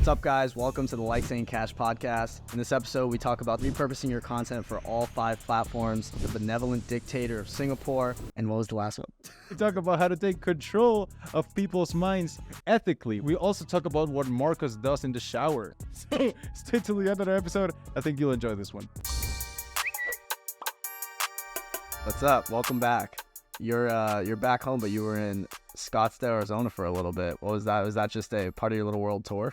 What's up, guys? Welcome to the Like Saying Cash podcast. In this episode, we talk about repurposing your content for all 5 platforms, the benevolent dictator of Singapore, and what was the last one? We talk about how to take control of people's minds ethically. We also talk about what Marcus does in the shower. So stay till the end of the episode. I think you'll enjoy this one. What's up? Welcome back. You're back home, but you were in Scottsdale, Arizona for a little bit. What was that? Was that just a part of your little world tour?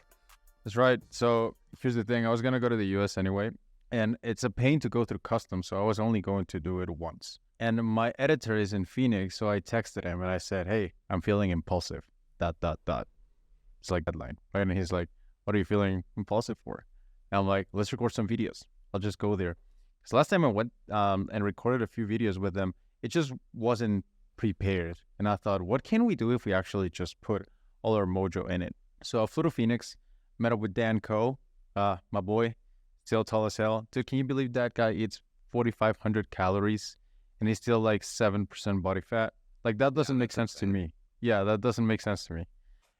That's right. So here's the thing. I was going to go to the US anyway, and it's a pain to go through customs, so I was only going to do it once. And my editor is in Phoenix, so I texted him and I said, hey, I'm feeling impulsive, ... It's like headline, right? And he's like, what are you feeling impulsive for? And I'm like, let's record some videos. I'll just go there. Because last time I went and recorded a few videos with them, it just wasn't prepared. And I thought, what can we do if we actually just put all our mojo in it? So I flew to Phoenix, met up with Dan Coe, my boy, still tall as hell. Dude, can you believe that guy eats 4,500 calories and he's still like 7% body fat? Like, that doesn't make sense to me. Yeah, that doesn't make sense to me.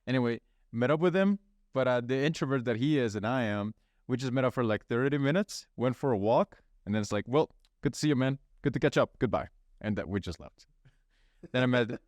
Anyway, met up with him, but the introvert that he is and I am, we just met up for like 30 minutes, went for a walk, and then it's like, well, good to see you, man. Good to catch up. Goodbye. And that we just left. Then I met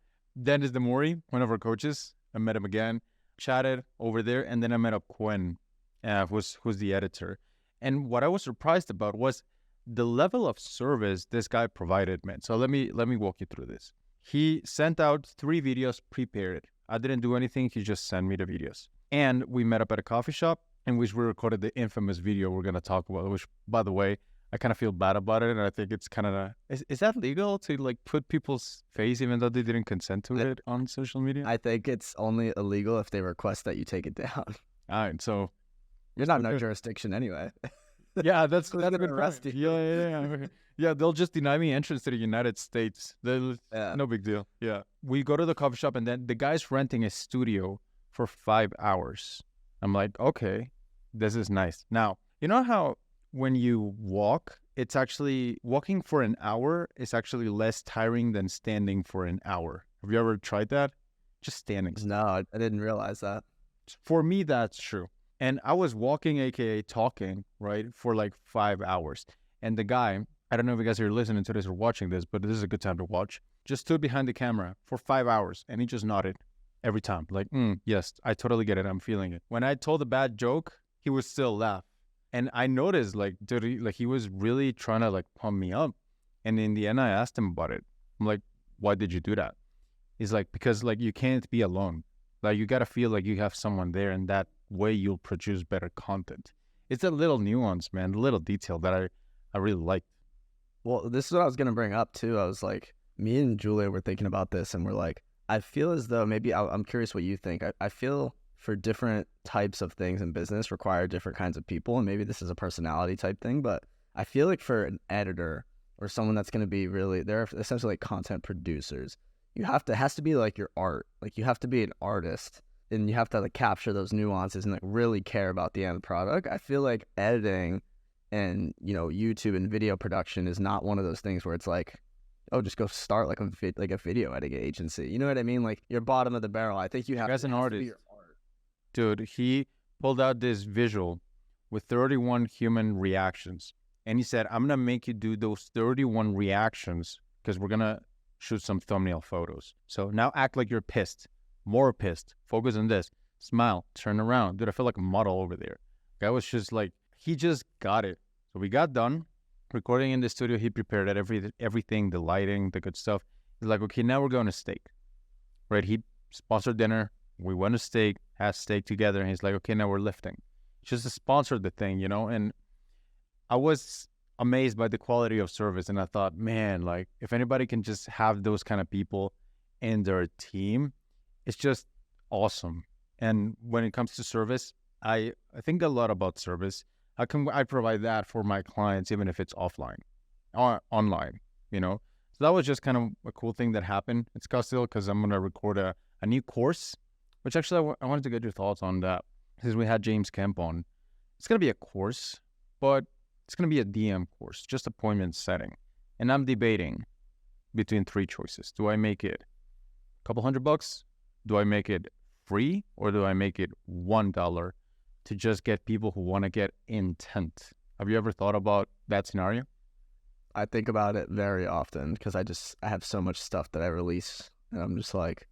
Dennis Demori, one of our coaches. I met him again, chatted over there, and then I met up Kuan, who's the editor. And what I was surprised about was the level of service this guy provided, man. So let me walk you through this. He sent out 3 videos prepared. I didn't do anything. He just sent me the videos. And we met up at a coffee shop in which we recorded the infamous video we're going to talk about, which, by the way, I kind of feel bad about it, and I think it's kind of is that legal to like put people's face even though they didn't consent to it on social media? I think it's only illegal if they request that you take it down. All right, so you're not in our jurisdiction anyway. Yeah, that's a good arrest point. Yeah. They'll just deny me entrance to the United States. No big deal. Yeah, we go to the coffee shop, and then the guy's renting a studio for 5 hours. I'm like, okay, this is nice. Now, you know how when you walk, it's actually walking for an hour is actually less tiring than standing for an hour. Have you ever tried that? Just standing. No, I didn't realize that. For me, that's true. And I was walking, aka talking, right, for like 5 hours. And the guy, I don't know if you guys are listening to this or watching this, but this is a good time to watch, just stood behind the camera for 5 hours and he just nodded every time. Like, yes, I totally get it. I'm feeling it. When I told a bad joke, he would still laugh. And I noticed, like, dude, he was really trying to, like, pump me up. And in the end, I asked him about it. I'm like, why did you do that? He's like, because, like, you can't be alone. Like, you got to feel like you have someone there, and that way you'll produce better content. It's a little nuance, man, a little detail that I really liked. Well, this is what I was going to bring up, too. I was like, me and Julia were thinking about this, and we're like, I feel as though maybe I'm curious what you think. I feel for different types of things in business require different kinds of people, and maybe this is a personality type thing, but I feel like for an editor or someone that's going to be really, they're essentially like content producers, it has to be like your art. Like, you have to be an artist, and you have to like capture those nuances and like really care about the end product. I feel like editing and, you know, YouTube and video production is not one of those things where it's like, oh, just go start like a video editing agency. You know what I mean? Like, you're bottom of the barrel. I think you have as an artist. To be your art. Dude, he pulled out this visual with 31 human reactions. And he said, I'm going to make you do those 31 reactions because we're going to shoot some thumbnail photos. So now act like you're pissed, more pissed, focus on this, smile, turn around. Dude, I feel like a model over there. Guy was just like, he just got it. So we got done recording in the studio. He prepared everything, the lighting, the good stuff. He's like, okay, now we're going to steak. Right? He sponsored dinner. We went to steak, had steak together, and he's like, okay, now we're lifting. Just to sponsor the thing, you know? And I was amazed by the quality of service, and I thought, man, like, if anybody can just have those kind of people in their team, it's just awesome. And when it comes to service, I think a lot about service. How can I provide that for my clients, even if it's offline or online, you know? So that was just kind of a cool thing that happened. It's Scottsdale because I'm going to record a new course, which actually I wanted to get your thoughts on that since we had James Kemp on. It's going to be a course, but it's going to be a DM course, just appointment setting. And I'm debating between 3 choices. Do I make it a couple $100? Do I make it free, or do I make it $1 to just get people who want to get intent. Have you ever thought about that scenario? I think about it very often because I have so much stuff that I release, and I'm just like,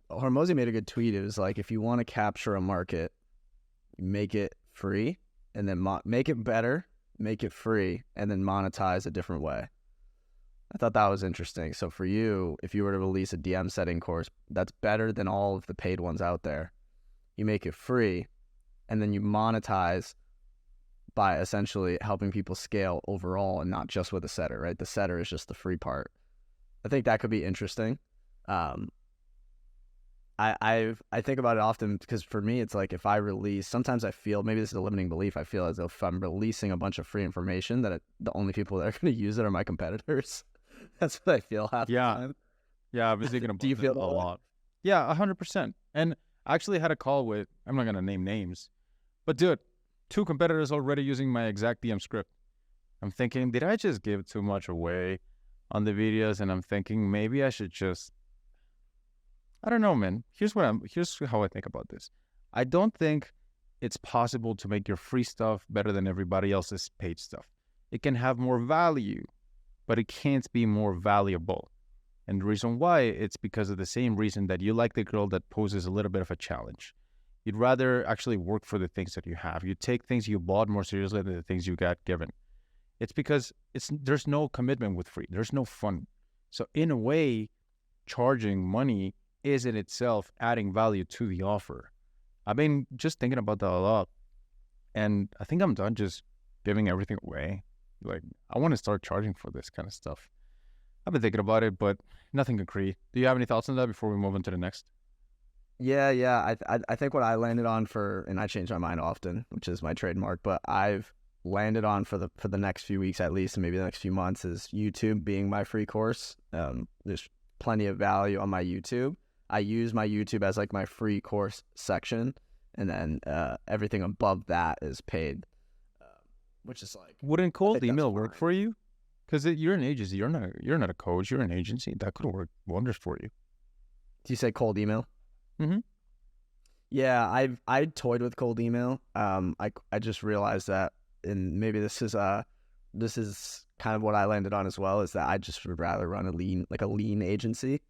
Hormozy made a good tweet. It was like, if you want to capture a market, make it free, and then make it better, make it free, and then monetize a different way. I thought that was interesting. So for you, if you were to release a DM setting course, that's better than all of the paid ones out there. You make it free, and then you monetize by essentially helping people scale overall and not just with a setter, right? The setter is just the free part. I think that could be interesting. I think about it often because for me, it's like if I release, sometimes I feel, maybe this is a limiting belief, I feel as if I'm releasing a bunch of free information that the only people that are going to use it are my competitors. That's what I feel half the time. Yeah, I've been thinking about Do you feel a lot. Yeah, 100%. And I actually had a call with, I'm not going to name names, but dude, 2 competitors already using my exact DM script. I'm thinking, did I just give too much away on the videos? And I'm thinking maybe I should just, I don't know, man. Here's how I think about this. I don't think it's possible to make your free stuff better than everybody else's paid stuff. It can have more value, but it can't be more valuable. And the reason why, it's because of the same reason that you like the girl that poses a little bit of a challenge. You'd rather actually work for the things that you have. You take things you bought more seriously than the things you got given. It's because there's no commitment with free. There's no fun. So in a way, charging money is in itself adding value to the offer. I've been just thinking about that a lot. And I think I'm done just giving everything away. Like, I want to start charging for this kind of stuff. I've been thinking about it, but nothing concrete. Do you have any thoughts on that before we move on to the next? Yeah. I think what I landed on and I change my mind often, which is my trademark, but I've landed on for the next few weeks at least, and maybe the next few months, is YouTube being my free course. There's plenty of value on my YouTube. I use my YouTube as like my free course section, and then everything above that is paid, which is like. Wouldn't cold email work for you? Because you're an agency. You're not a coach. You're an agency. That could work wonders for you. Do you say cold email? Mm-hmm. Yeah, I toyed with cold email. I just realized that, and maybe this is kind of what I landed on as well, is that I just would rather run a lean agency,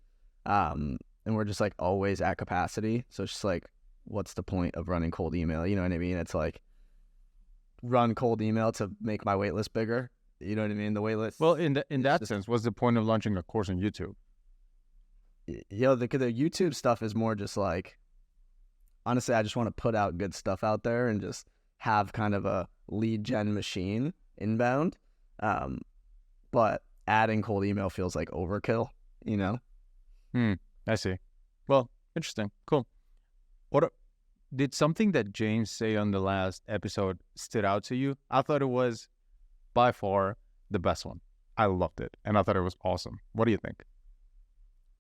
and we're just like always at capacity. So it's just like, what's the point of running cold email? You know what I mean? It's like run cold email to make my waitlist bigger. You know what I mean? The waitlist. Well, in that sense, what's the point of launching a course on YouTube? The YouTube stuff is more just like, honestly, I just want to put out good stuff out there and just have kind of a lead gen machine inbound. But adding cold email feels like overkill, you know? I see. Well, interesting. Cool. Did something that James say on the last episode stood out to you? I thought it was by far the best one. I loved it, and I thought it was awesome. What do you think?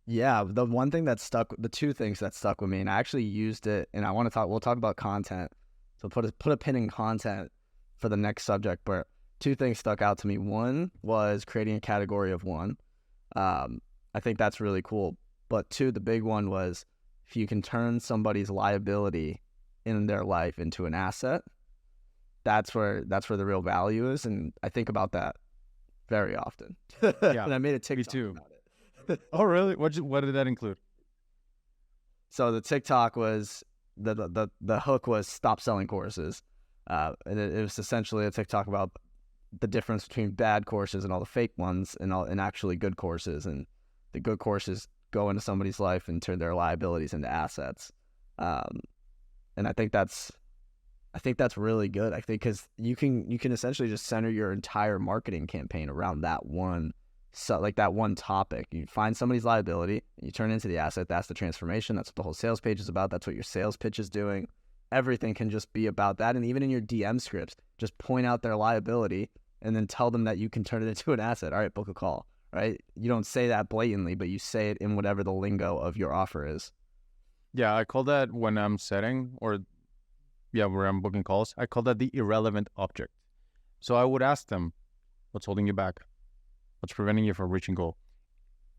Yeah, the two things that stuck with me, and I actually used it, and we'll talk about content. So put a pin in content for the next subject, but 2 things stuck out to me. One was creating a category of one. I think that's really cool. But 2, the big one was, if you can turn somebody's liability in their life into an asset, that's where the real value is. And I think about that very often. Yeah, and I made a TikTok me too. about it. Oh, really? What did that include? So the TikTok was the hook was stop selling courses, and it was essentially a TikTok about the difference between bad courses and all the fake ones, and actually good courses, and the good courses go into somebody's life and turn their liabilities into assets, and I think that's really good. I think because you can essentially just center your entire marketing campaign around that one. So like that one topic, you find somebody's liability, you turn it into the asset. That's the transformation. That's what the whole sales page is about. That's what your sales pitch is doing. Everything can just be about that. And even in your DM scripts, just point out their liability and then tell them that you can turn it into an asset. All right, book a call, right? You don't say that blatantly, but you say it in whatever the lingo of your offer is. Yeah, I call that when I'm setting where I'm booking calls, I call that the irrelevant object. So I would ask them, what's holding you back? What's preventing you from reaching goal?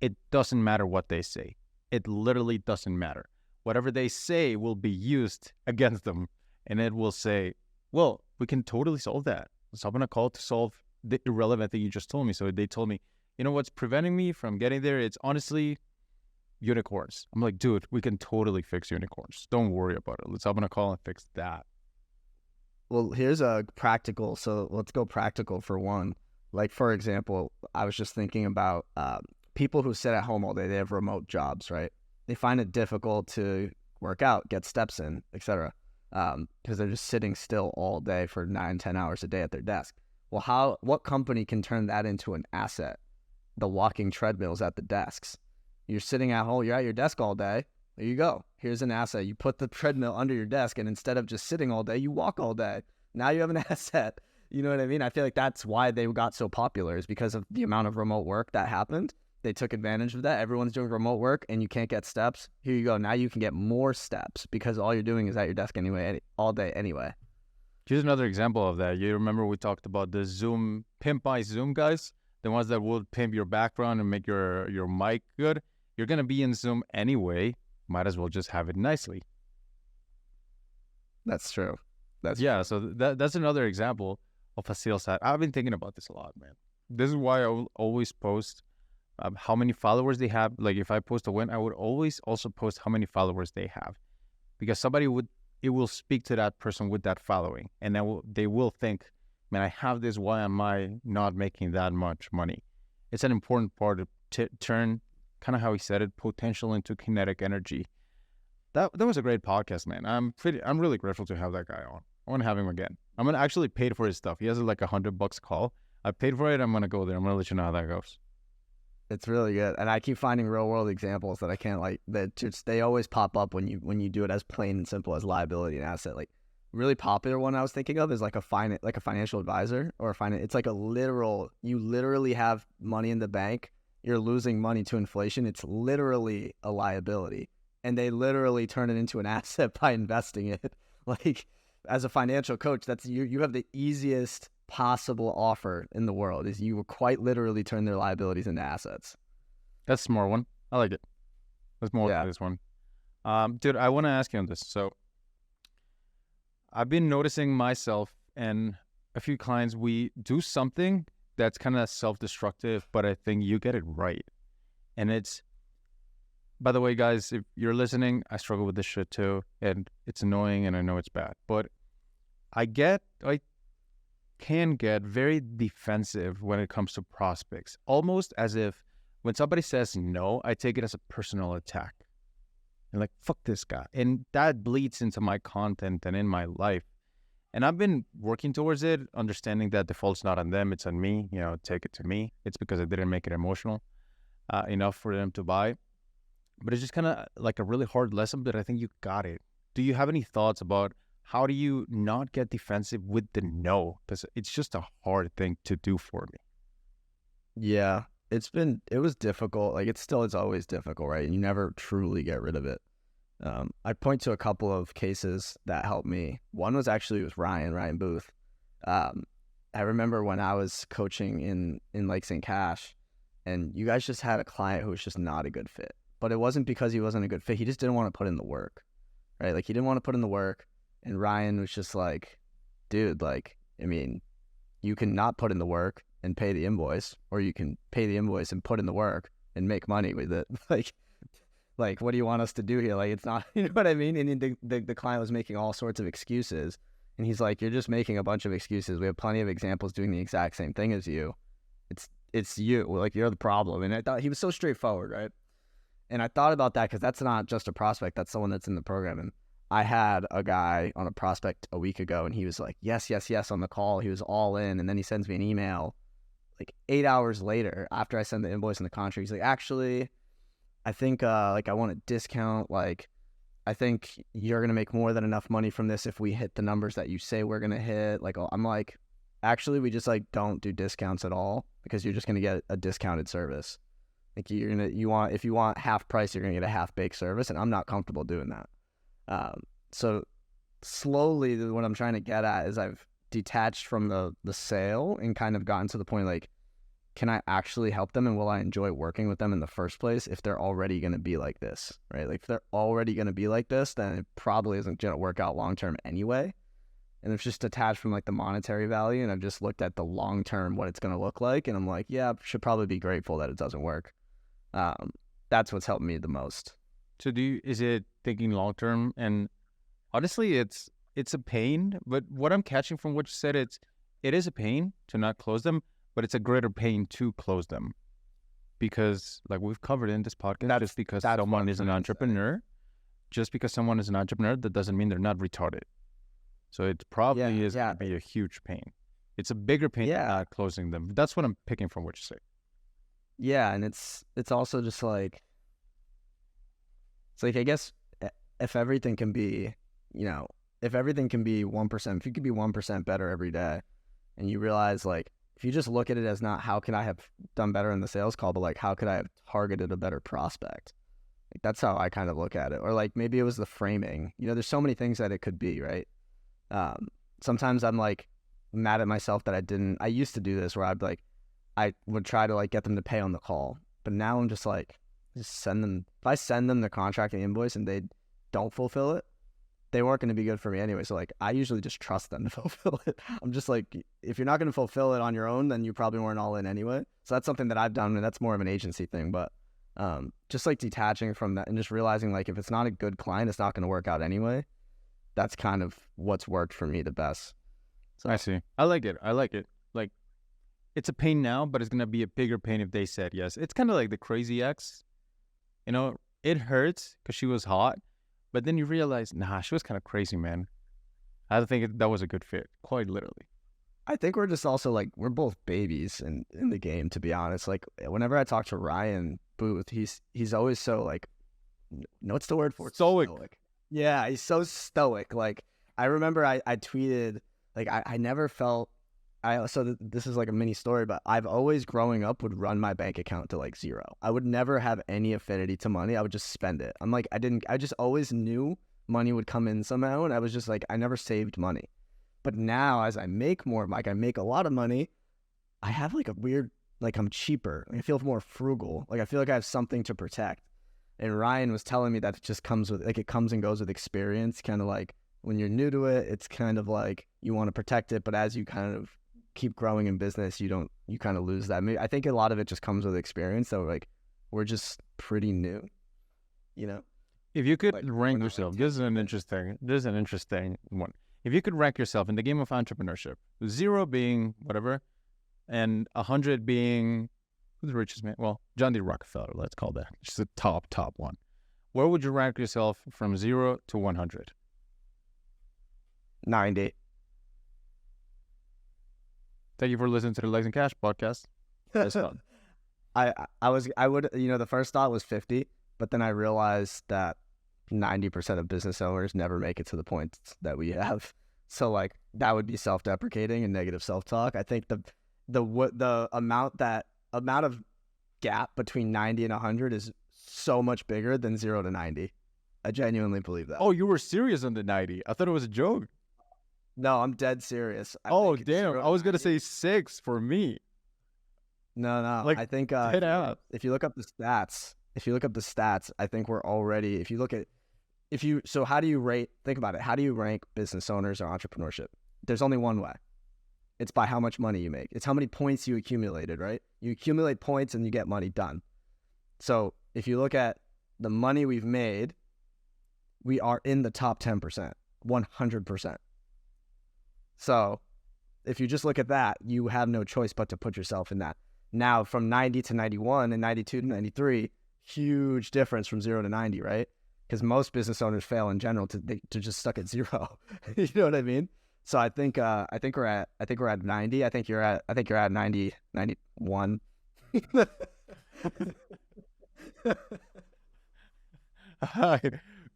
It doesn't matter what they say. It literally doesn't matter. Whatever they say will be used against them and it will say, well, we can totally solve that. Let's hop on a call to solve the irrelevant thing you just told me. So they told me, you know what's preventing me from getting there? It's honestly unicorns. I'm like, dude, we can totally fix unicorns. Don't worry about it. Let's hop on a call and fix that. Well, here's a practical. So let's go practical for one. Like, for example, I was just thinking about people who sit at home all day. They have remote jobs, right? They find it difficult to work out, get steps in, etc. Because they're just sitting still all day for 9-10 hours a day at their desk. Well, what company can turn that into an asset? The walking treadmills at the desks. You're sitting at home, you're at your desk all day. There you go. Here's an asset. You put the treadmill under your desk, and instead of just sitting all day, you walk all day. Now you have an asset. You know what I mean? I feel like that's why they got so popular, is because of the amount of remote work that happened. They took advantage of that. Everyone's doing remote work, and you can't get steps. Here you go. Now you can get more steps because all you're doing is at your desk anyway, all day anyway. Here's another example of that. You remember we talked about the Zoom, Pimp My Zoom guys? The ones that will pimp your background and make your mic good. You're going to be in Zoom anyway. Might as well just have it nicely. That's true. So that's another example of a sales side. I've been thinking about this a lot, man. This is why I will always post how many followers they have. Like if I post a win, I would always also post how many followers they have, because it will speak to that person with that following, and then they will think, man, I have this. Why am I not making that much money? It's an important part to turn, kind of how he said it, potential into kinetic energy. That was a great podcast, man. I'm really grateful to have that guy on. I want to have him again. I'm gonna actually pay for his stuff. He has like $100 call. I paid for it. I'm gonna go there. I'm gonna let you know how that goes. It's really good, and I keep finding real world examples that I can't they always pop up when you do it as plain and simple as liability and asset. Like really popular one I was thinking of is like a financial advisor or it's like you literally have money in the bank. You're losing money to inflation. It's literally a liability, and they literally turn it into an asset by investing it. Like as a financial coach, that's you have the easiest possible offer in the world, is you will quite literally turn their liabilities into assets. That's a smart one. I like it. Let's more to this one. Dude, I want to ask you on this. So I've been noticing myself and a few clients, we do something that's kind of self-destructive, but I think you get it right. And it's, by the way, guys, if you're listening, I struggle with this shit too, and it's annoying and I know it's bad, but I can get very defensive when it comes to prospects, almost as if when somebody says no, I take it as a personal attack. And like, fuck this guy. And that bleeds into my content and in my life. And I've been working towards it, understanding that the fault's not on them, it's on me. You know, take it to me. It's because I didn't make it emotional enough for them to buy. But it's just kind of like a really hard lesson, but I think you got it. Do you have any thoughts about how do you not get defensive with the no? Because it's just a hard thing to do for me. Yeah, it was difficult. Like it's always difficult, right? And you never truly get rid of it. I'd point to a couple of cases that helped me. One was actually with Ryan Booth. I remember when I was coaching in Lake St. Cash, and you guys just had a client who was just not a good fit. But it wasn't because he wasn't a good fit. He just didn't want to put in the work, right? Like he didn't want to put in the work. And Ryan was just like, dude, like, I mean, you can not put in the work and pay the invoice, or you can pay the invoice and put in the work and make money with it. Like, what do you want us to do here? Like, it's not, you know what I mean? And the client was making all sorts of excuses. And he's like, you're just making a bunch of excuses. We have plenty of examples doing the exact same thing as you. It's you. Like, you're the problem. And I thought he was so straightforward, right? And I thought about that because that's not just a prospect. That's someone that's in the program. And I had a guy on a prospect a week ago, and he was like, yes on the call. He was all in. And then he sends me an email like 8 hours later after I send the invoice and the contract. He's like, actually, I think like I want a discount. Like, I think you're going to make more than enough money from this if we hit the numbers that you say we're going to hit. Like, I'm like, actually, we just like don't do discounts at all because you're just going to get a discounted service. Like if you want half price, you're going to get a half baked service. And I'm not comfortable doing that. So slowly what I'm trying to get at is I've detached from the sale and kind of gotten to the point like can I actually help them and will I enjoy working with them in the first place if they're already going to be like this, right? Like if they're already going to be like this, then it probably isn't going to work out long term anyway. And it's just detached from like the monetary value, and I've just looked at the long term, what it's going to look like, and I'm like, yeah, I should probably be grateful that it doesn't work. That's what's helped me the most. So is it thinking long term? And honestly, it's a pain, but what I'm catching from what you said, it is a pain to not close them, but it's a greater pain to close them. Because like we've covered in this podcast, just because someone is an entrepreneur, that doesn't mean they're not retarded. So it probably is going to be a huge pain. It's a bigger pain than not closing them. That's what I'm picking from what you say. Yeah, and it's also just like, it's like, I guess if everything can be, if everything can be 1%, if you could be 1% better every day, and you realize like, if you just look at it as not how can I have done better in the sales call, but like how could I have targeted a better prospect? Like that's how I kind of look at it. Or like maybe it was the framing. There's so many things that it could be, right? Sometimes I'm like mad at myself that I used to do this where I would try to like get them to pay on the call, but now I'm just like, send them. If I send them the contract and the invoice and they don't fulfill it, they weren't going to be good for me anyway. So like, I usually just trust them to fulfill it. I'm just like, if you're not going to fulfill it on your own, then you probably weren't all in anyway. So that's something that I've done, and that's more of an agency thing. But just like detaching from that and just realizing like, if it's not a good client, it's not going to work out anyway. That's kind of what's worked for me the best. So I see. I like it. Like, it's a pain now, but it's going to be a bigger pain if they said yes. It's kind of like the crazy ex. It hurts because she was hot, but then you realize, nah, she was kind of crazy, man. I don't think that was a good fit, quite literally. I think we're just also like, we're both babies in the game, to be honest. Like, whenever I talk to Ryan Booth, he's always so like, what's the word for it? Stoic. Yeah, he's so stoic. Like, I remember I tweeted, like, I never felt, this is like a mini story, but I've always growing up would run my bank account to like zero. I would never have any affinity to money. I would just spend it. I'm like, I just always knew money would come in somehow. And I was just like, I never saved money. But now as I make more, like I make a lot of money, I have like a weird, like I'm cheaper. I feel more frugal. Like I feel like I have something to protect. And Ryan was telling me that it just comes with, like it comes and goes with experience. Kind of like when you're new to it, it's kind of like you want to protect it. But as you kind of keep growing in business, you kind of lose that. I think a lot of it just comes with experience. So like we're just pretty new, If you could rank yourself, this is an interesting one. If you could rank yourself in the game of entrepreneurship, 0 being whatever, and 100 being who's the richest man? Well, John D. Rockefeller, let's call that. Just the top one. Where would you rank yourself from 0 to 100? 90. Thank you for listening to the Legs and Cash podcast. That's fun. I would, the first thought was 50, but then I realized that 90% of business owners never make it to the point that we have. So like that would be self-deprecating and negative self-talk. I think the amount of gap between 90 and 100 is so much bigger than 0 to 90. I genuinely believe that. Oh, you were serious on the 90. I thought it was a joke. No, I'm dead serious. Oh, damn. I was going to say 6 for me. No. Like, I think if you look up the stats, I think we're already, so how do you rate, think about it. How do you rank business owners or entrepreneurship? There's only one way. It's by how much money you make. It's how many points you accumulated, right? You accumulate points and you get money done. So if you look at the money we've made, we are in the top 10%, 100%. So if you just look at that, you have no choice but to put yourself in that. Now from 90 to 91 and 92 to 93, huge difference from 0 to 90, right? Because most business owners fail in general to just stuck at 0. You know what I mean? So I think we're at 90. I think you're at 90, 91.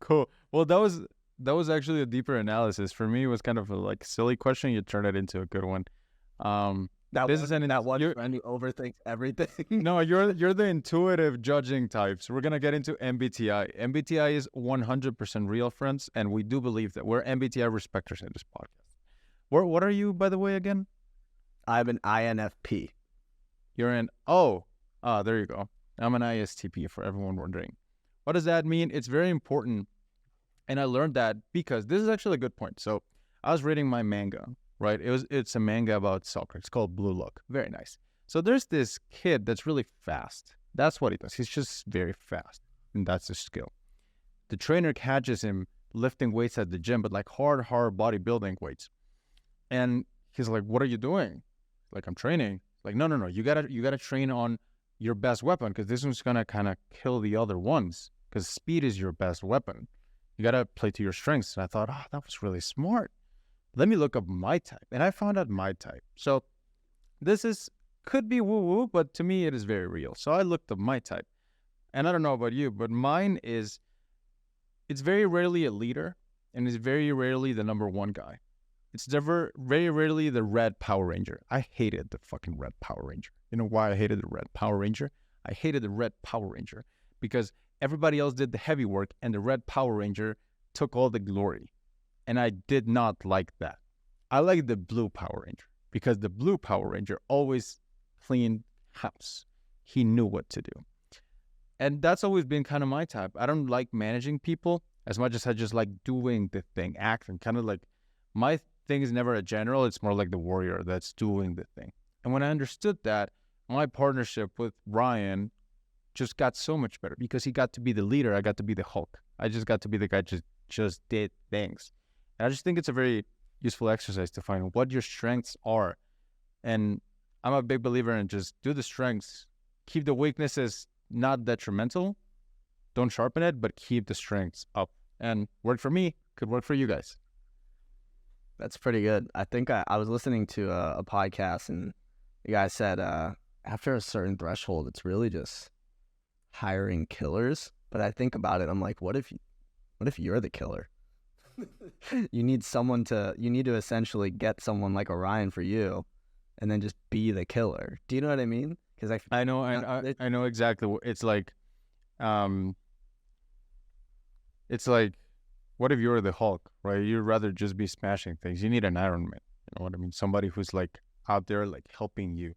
Cool. Well, that was actually a deeper analysis. For me, it was kind of a like silly question. You turned it into a good one. That one friend who overthinks everything. No, you're the intuitive judging type. So we're gonna get into MBTI. MBTI is 100% real, friends, and we do believe that we're MBTI respecters in this podcast. What are you, by the way, again? I'm an INFP. You're in, there you go. I'm an ISTP for everyone wondering. What does that mean? It's very important. And I learned that because this is actually a good point. So I was reading my manga, right? It's a manga about soccer. It's called Blue Lock. Very nice. So there's this kid that's really fast. That's what he does. He's just very fast. And that's his skill. The trainer catches him lifting weights at the gym, but like hard bodybuilding weights. And he's like, what are you doing? Like, I'm training. Like, no. You gotta train on your best weapon, because this one's gonna kind of kill the other ones, because speed is your best weapon. You gotta play to your strengths. And I thought, that was really smart. Let me look up my type. And I found out my type. So this could be woo-woo, but to me it is very real. So I looked up my type. And I don't know about you, but mine is, it's very rarely a leader, and it's very rarely the number one guy. It's never, very rarely the red Power Ranger. I hated the fucking red Power Ranger. You know why I hated the red Power Ranger? I hated the red Power Ranger because everybody else did the heavy work and the red Power Ranger took all the glory. And I did not like that. I like the blue Power Ranger because the blue Power Ranger always cleaned house. He knew what to do. And that's always been kind of my type. I don't like managing people as much as I just like doing the thing, acting. Kind of like my thing is never a general. It's more like the warrior that's doing the thing. And when I understood that, my partnership with Ryan just got so much better because he got to be the leader. I got to be the Hulk. I just got to be the guy just did things. And I just think it's a very useful exercise to find what your strengths are. And I'm a big believer in just do the strengths. Keep the weaknesses not detrimental. Don't sharpen it, but keep the strengths up. And worked for me, could work for you guys. That's pretty good. I think I was listening to a podcast, and the guy said after a certain threshold, it's really just hiring killers. But I think about it, I'm like, what if you're the killer? You need to essentially get someone like Orion for you, and then just be the killer. Do you know what I mean? Because I know exactly what it's like. It's like, what if you're the Hulk, right? You'd rather just be smashing things. You need an Iron Man. You know what I mean? Somebody who's like out there, like helping you,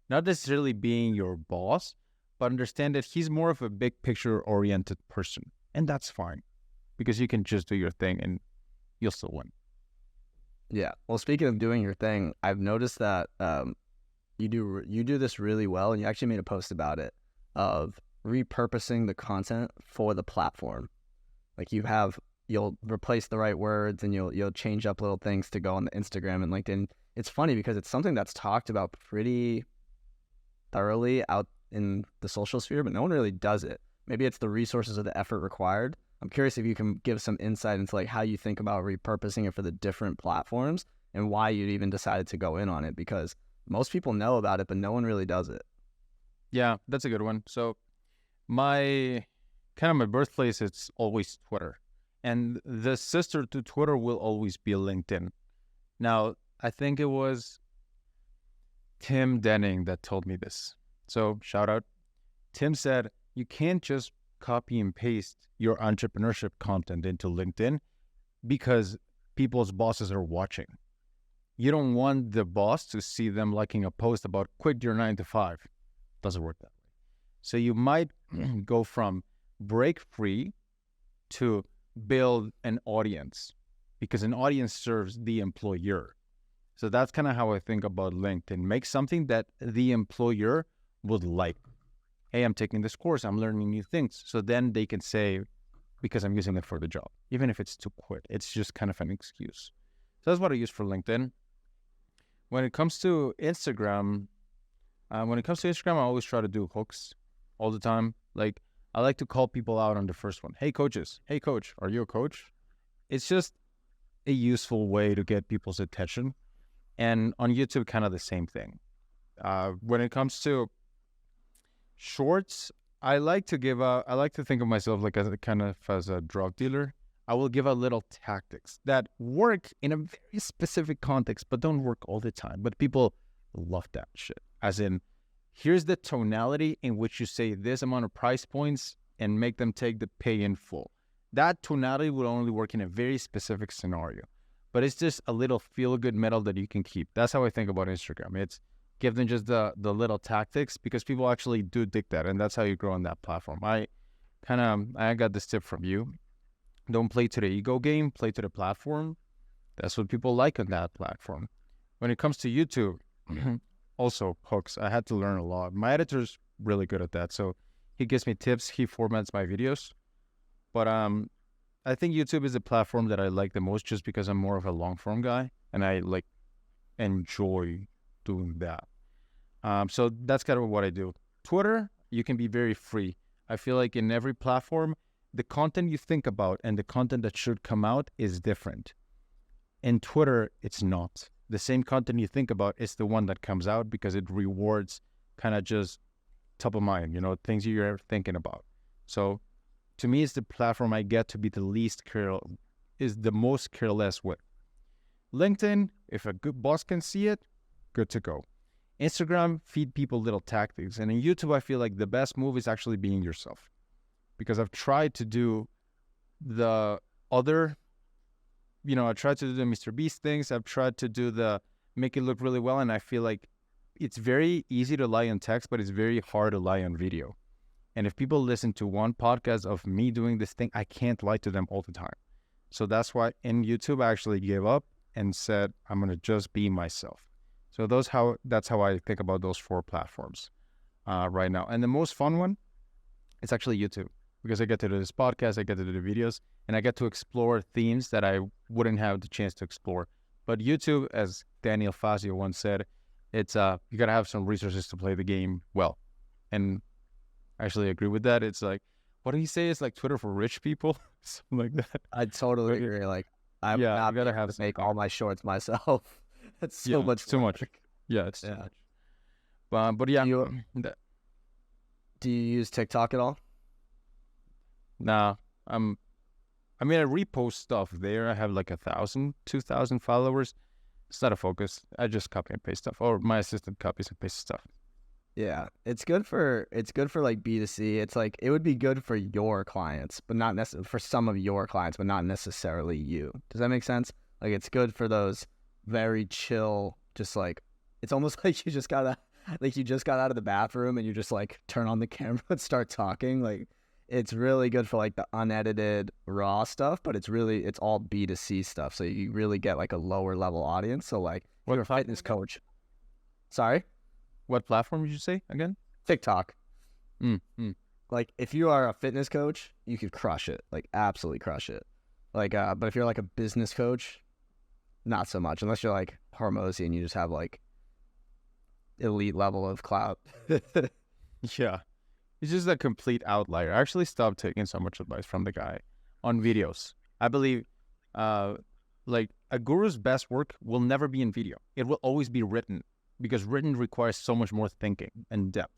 not necessarily being your boss, but understand that he's more of a big picture oriented person, and that's fine because you can just do your thing and you'll still win. Yeah. Well, speaking of doing your thing, I've noticed that you do this really well, and you actually made a post about it of repurposing the content for the platform. Like you'll replace the right words and you'll change up little things to go on the Instagram and LinkedIn. It's funny because it's something that's talked about pretty thoroughly out in the social sphere, but no one really does it. Maybe it's the resources or the effort required. I'm curious if you can give some insight into like how you think about repurposing it for the different platforms and why you even decided to go in on it, because most people know about it, but no one really does it. Yeah, that's a good one. So my birthplace, it's always Twitter. And the sister to Twitter will always be LinkedIn. Now, I think it was Tim Denning that told me this. So shout out. Tim said, you can't just copy and paste your entrepreneurship content into LinkedIn because people's bosses are watching. You don't want the boss to see them liking a post about quit your 9 to 5. Doesn't work that way. So you might go from break free to build an audience, because an audience serves the employer. So that's kind of how I think about LinkedIn. Make something that the employer would like. Hey, I'm taking this course, I'm learning new things. So then they can say, because I'm using it for the job, even if it's to quit, it's just kind of an excuse. So that's what I use for LinkedIn. When it comes to Instagram, I always try to do hooks all the time. Like, I like to call people out on the first one. Hey, coaches. Hey, coach. Are you a coach? It's just a useful way to get people's attention. And on YouTube, kind of the same thing. When it comes to shorts, I like to think of myself like as a drug dealer. I will give out little tactics that work in a very specific context, but don't work all the time. But people love that shit. As in, here's the tonality in which you say this amount of price points and make them take the pay in full. That tonality will only work in a very specific scenario. But it's just a little feel-good metal that you can keep. That's how I think about Instagram. It's give them just the little tactics, because people actually do dig that, and that's how you grow on that platform. I got this tip from you. Don't play to the ego game, play to the platform. That's what people like on that platform. When it comes to YouTube, also hooks. I had to learn a lot. My editor's really good at that, so he gives me tips. He formats my videos. But I think YouTube is the platform that I like the most, just because I'm more of a long form guy, and I like enjoy doing that. So that's kind of what I do. Twitter, you can be very free. I feel like in every platform, the content you think about and the content that should come out is different. In Twitter, it's not. The same content you think about is the one that comes out, because it rewards kind of just top of mind, things you're thinking about. So to me, it's the platform I get to be the most careless with. LinkedIn, if a good boss can see it, good to go. Instagram, feed people little tactics. And in YouTube, I feel like the best move is actually being yourself. Because I've tried to do the other, I tried to do the Mr. Beast things. I've tried to do the make it look really well. And I feel like it's very easy to lie on text, but it's very hard to lie on video. And if people listen to one podcast of me doing this thing, I can't lie to them all the time. So that's why in YouTube, I actually gave up and said, I'm going to just be myself. So that's how I think about those 4 platforms right now. And the most fun one, it's actually YouTube, because I get to do this podcast, I get to do the videos, and I get to explore themes that I wouldn't have the chance to explore. But YouTube, as Daniel Fazio once said, it's you got to have some resources to play the game well. And I actually agree with that. It's like, what did he say? It's like Twitter for rich people, something like that. I totally agree. Like, I'm not gotta have to make all my shorts myself. That's so much. It's too much. Yeah, it's too much. But yeah. Do you use TikTok at all? Nah. I repost stuff there. I have like 1,000, 2,000 followers. It's not a focus. I just copy and paste stuff, or my assistant copies and pastes stuff. Yeah, it's good for like B2C. It's like, it would be good for your clients, but not necessarily for some of your clients, but not necessarily you. Does that make sense? Like, it's good for those very chill, just like, it's almost like you just got out of the bathroom and you just like turn on the camera and start talking. Like, it's really good for like the unedited raw stuff, but it's all B2C stuff. So you really get like a lower level audience. So like, if you're a fitness coach. Sorry? What platform did you say again? TikTok. Like, if you are a fitness coach, you could crush it, like absolutely crush it. Like, but if you're like a business coach, not so much, unless you're like Hormozy and you just have like elite level of clout. Yeah. It's just a complete outlier. I actually stopped taking so much advice from the guy on videos. I believe like a guru's best work will never be in video. It will always be written, because written requires so much more thinking and depth.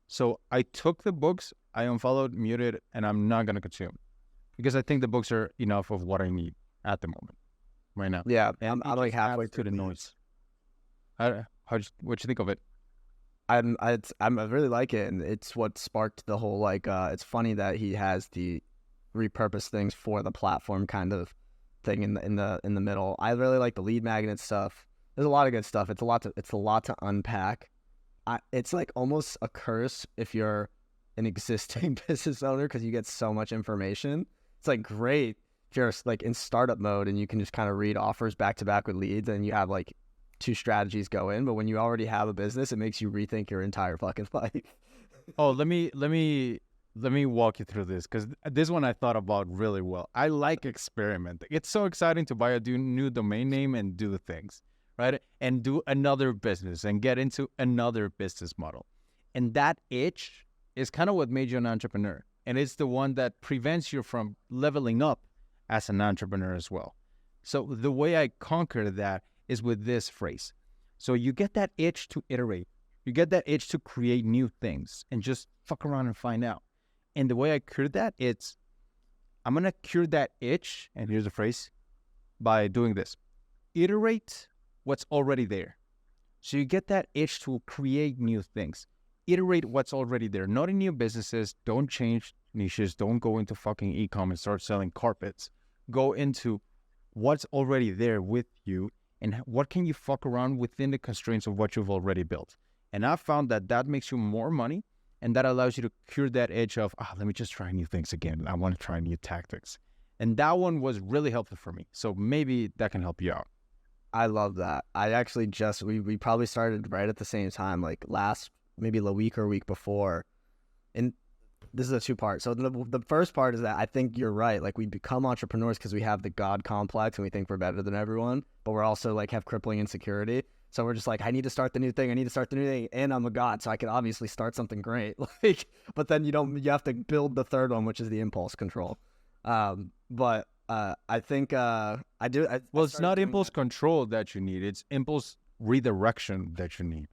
So I took the books, I unfollowed, muted, and I'm not going to consume, because I think the books are enough of what I need at the moment, right now. Yeah, I'm like halfway to the noise. What'd you think of it? I really like it, and it's what sparked the whole like. It's funny that he has the repurpose things for the platform kind of thing in the middle. I really like the lead magnet stuff. There's a lot of good stuff. It's a lot to unpack. It's like almost a curse if you're an existing business owner, because you get so much information. It's like great if you're like in startup mode and you can just kind of read offers back to back with leads, and you have like 2 strategies go in. But when you already have a business, it makes you rethink your entire fucking life. Oh, let me walk you through this, because this one I thought about really well. I like experimenting. It's so exciting to buy a new domain name and do things, right? And do another business and get into another business model. And that itch is kind of what made you an entrepreneur. And it's the one that prevents you from leveling up as an entrepreneur as well. So the way I conquer that is with this phrase. So you get that itch to iterate. You get that itch to create new things and just fuck around and find out. And the way I cure that, I'm going to cure that itch, and here's the phrase, by doing this. Iterate what's already there. So you get that itch to create new things. Iterate what's already there. Not in new businesses. Don't change niches. Don't go into fucking e-com and start selling carpets. Go into what's already there with you and what can you fuck around within the constraints of what you've already built. And I found that makes you more money, and that allows you to cure that edge of, let me just try new things again. I want to try new tactics. And that one was really helpful for me. So maybe that can help you out. I love that. I actually we probably started right at the same time, like maybe a week or week before. And this is a two-part. So the first part is that I think you're right. Like, we become entrepreneurs because we have the God complex and we think we're better than everyone, but we're also like have crippling insecurity. So we're just like, I need to start the new thing. I need to start the new thing. And I'm a God, so I can obviously start something great. Like, but then you have to build the third one, which is the impulse control. But I think I do. Well, it's not impulse control that you need. It's impulse redirection that you need.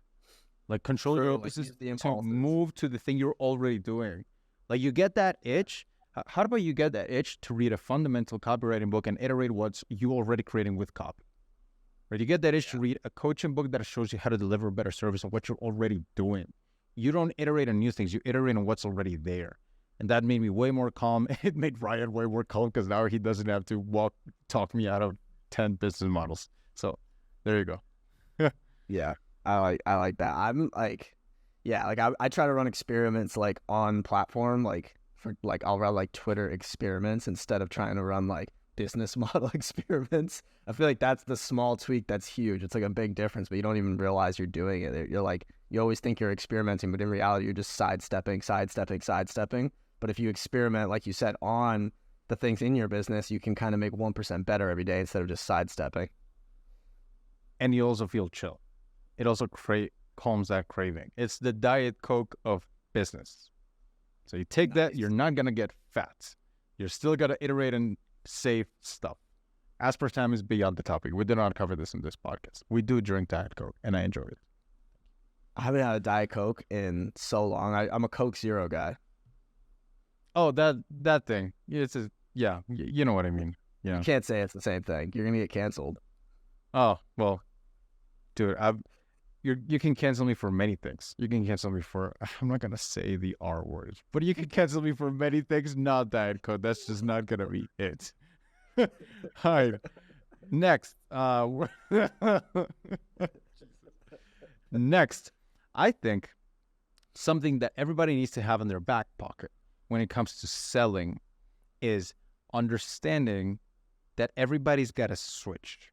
Like, control your impulses to move to the thing you're already doing. Like, you get that itch. How about you get that itch to read a fundamental copywriting book and iterate what you already creating with copy? Right? You get that itch to read a coaching book that shows you how to deliver a better service on what you're already doing. You don't iterate on new things. You iterate on what's already there. And that made me way more calm. It made Ryan way more calm because now he doesn't have to talk me out of 10 business models. So there you go. Yeah, I like that. I'm like, yeah, like I try to run experiments like on platform, like for like I'll run like Twitter experiments instead of trying to run like business model experiments. I feel like that's the small tweak that's huge. It's like a big difference, but you don't even realize you're doing it. You're like, you always think you're experimenting, but in reality, you're just sidestepping. But if you experiment, like you said, on the things in your business, you can kind of make 1% better every day instead of just sidestepping. And you also feel chill. It also calms that craving. It's the Diet Coke of business. So you take that, you're not going to get fat. You're still going to iterate and save stuff. Aspartame is beyond the topic. We did not cover this in this podcast. We do drink Diet Coke, and I enjoy it. I haven't had a Diet Coke in so long. I'm a Coke Zero guy. Oh, that thing. You know what I mean. Yeah. You can't say it's the same thing. You're gonna get canceled. Oh, well, dude, you can cancel me for many things. You can cancel me for, I'm not gonna say the R word, but you can cancel me for many things, not Diet Coke. That's just not gonna be it. All right. Next. Next, I think something that everybody needs to have in their back pocket when it comes to selling is understanding that everybody's got a switch.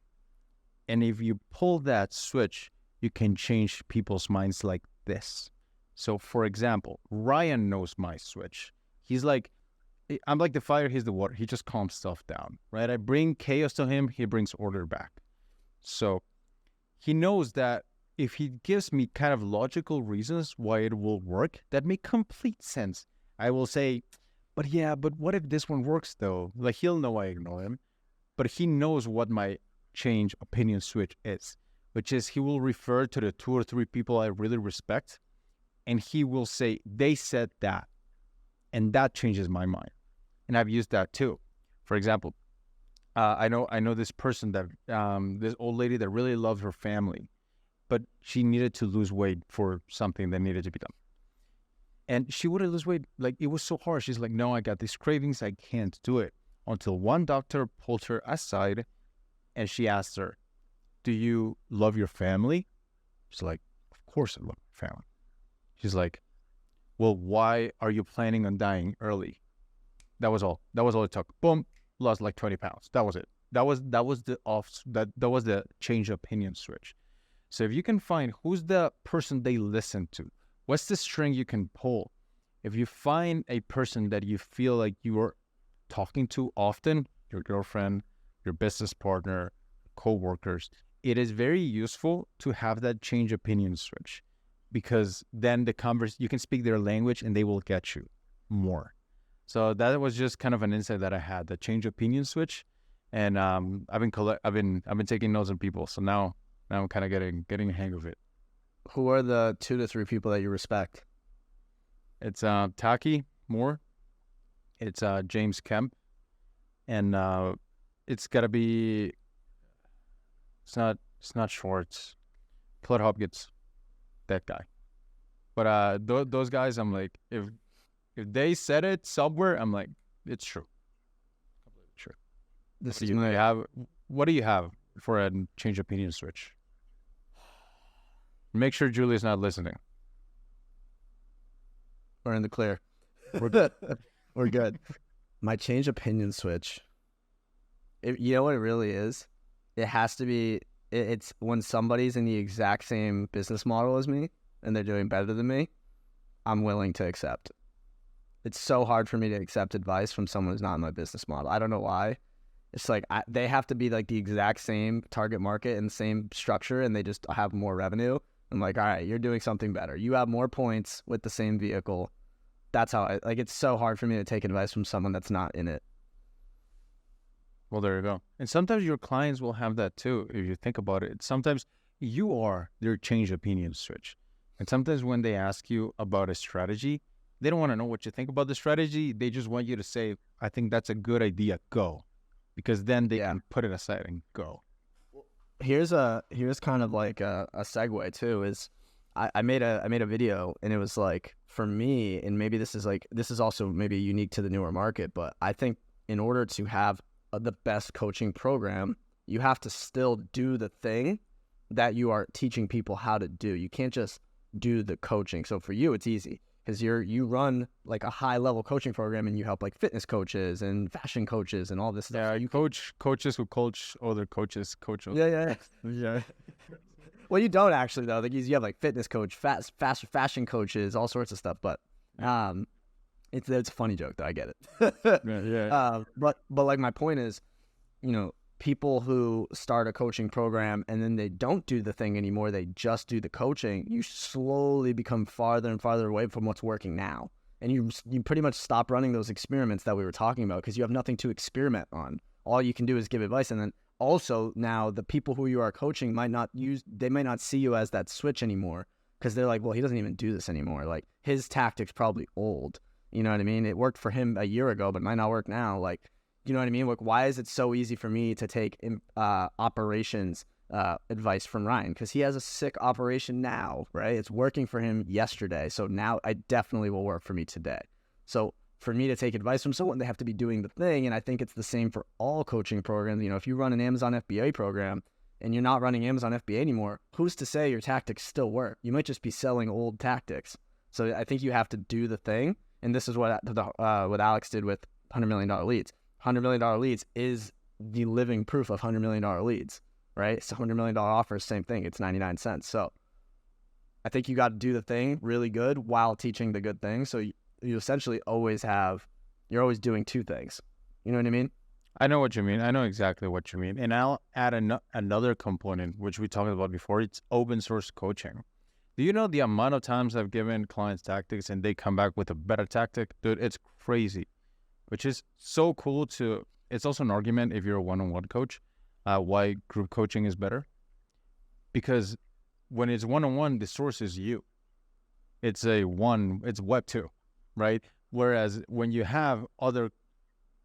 And if you pull that switch, you can change people's minds like this. So, for example, Ryan knows my switch. He's like, I'm like the fire, he's the water. He just calms stuff down, right? I bring chaos to him, he brings order back. So he knows that if he gives me kind of logical reasons why it will work, that make complete sense. I will say, but what if this one works though? Like, he'll know I ignore him, but he knows what my change opinion switch is, which is he will refer to the 2 or 3 people I really respect, and he will say, they said that, and that changes my mind. And I've used that too. For example, I know this person that, this old lady that really loves her family, but she needed to lose weight for something that needed to be done. And she wouldn't lose weight. Like, it was so hard. She's like, no, I got these cravings. I can't do it. Until one doctor pulled her aside and she asked her, do you love your family? She's like, of course I love my family. She's like, well, why are you planning on dying early? That was all. That was all it took. Boom, lost like 20 pounds. That was it. That was the change opinion switch. So if you can find who's the person they listen to, what's the string you can pull? If you find a person that you feel like you are talking to often, your girlfriend, your business partner, co-workers, it is very useful to have that change opinion switch, because then you can speak their language and they will get you more. So that was just kind of an insight that I had, the change opinion switch. And I've been taking notes on people. So now I'm kind of getting a hang of it. Who are the 2 to 3 people that you respect? It's Taki Moore. It's James Kemp. And it's got to be, it's not Schwartz. Claude Hopkins, that guy. But those guys, I'm like, if they said it somewhere, I'm like, it's true. Completely true. What do you have? for a change opinion switch? Make sure Julie's not listening. We're in the clear. We're good. We're good. My change opinion switch. You know what it really is? It has to be. It's when somebody's in the exact same business model as me and they're doing better than me, I'm willing to accept. It's so hard for me to accept advice from someone who's not in my business model. I don't know why. It's like they have to be like the exact same target market and same structure, and they just have more revenue. I'm like, all right, you're doing something better. You have more points with the same vehicle. That's how it's so hard for me to take advice from someone that's not in it. Well, there you go. And sometimes your clients will have that too. If you think about it, sometimes you are their change opinion switch. And sometimes when they ask you about a strategy, they don't want to know what you think about the strategy. They just want you to say, I think that's a good idea. Go. Because then they can put it aside and go. Here's kind of like a segue too, is I made a video, and it was like, for me, and maybe this is also maybe unique to the newer market, but I think in order to have the best coaching program, you have to still do the thing that you are teaching people how to do. You can't just do the coaching. So for you, it's easy because you run like a high level coaching program, and you help like fitness coaches and fashion coaches and all this stuff. Yeah, you coach coaches who coach other coaches. Yeah. Well, you don't actually though. Like you have like fitness coach, fast fashion coaches, all sorts of stuff. But it's a funny joke though. I get it. But like my point is, people who start a coaching program and then they don't do the thing anymore, they just do the coaching, you slowly become farther and farther away from what's working now. And you pretty much stop running those experiments that we were talking about because you have nothing to experiment on. All you can do is give advice. And then also now the people who you are coaching might not see you as that switch anymore because they're like, well, he doesn't even do this anymore. Like his tactic's probably old. You know what I mean? It worked for him a year ago, but might not work now. Like, you know what I mean? Like, why is it so easy for me to take operations advice from Ryan? Because he has a sick operation now, right? It's working for him yesterday. So now I definitely will work for me today. So for me to take advice from someone, they have to be doing the thing. And I think it's the same for all coaching programs. If you run an Amazon FBA program and you're not running Amazon FBA anymore, who's to say your tactics still work? You might just be selling old tactics. So I think you have to do the thing. And this is what Alex did with $100 million leads. $100 million leads is the living proof of $100 million leads, right? It's a $100 million offer, same thing. It's 99 cents. So I think you got to do the thing really good while teaching the good thing. So you essentially you're always doing two things. You know what I mean? I know what you mean. I know exactly what you mean. And I'll add another component, which we talked about before. It's open source coaching. Do you know the amount of times I've given clients tactics and they come back with a better tactic? Dude, it's crazy, which is so cool it's also an argument if you're a one-on-one coach, why group coaching is better. Because when it's one-on-one, the source is you. It's Web 2, right? Whereas when you have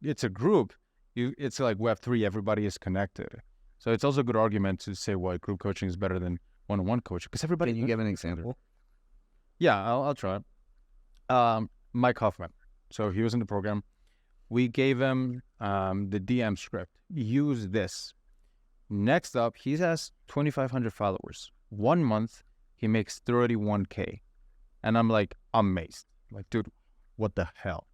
it's a group, it's like Web 3, everybody is connected. So it's also a good argument to say why group coaching is better than one-on-one coach, because everybody. Can you give an example? Yeah, I'll try. Mike Hoffman. So he was in the program. We gave him the DM script. Use this. Next up, he has 2,500 followers. 1 month, he makes 31K, and I'm like amazed. Like, dude, what the hell?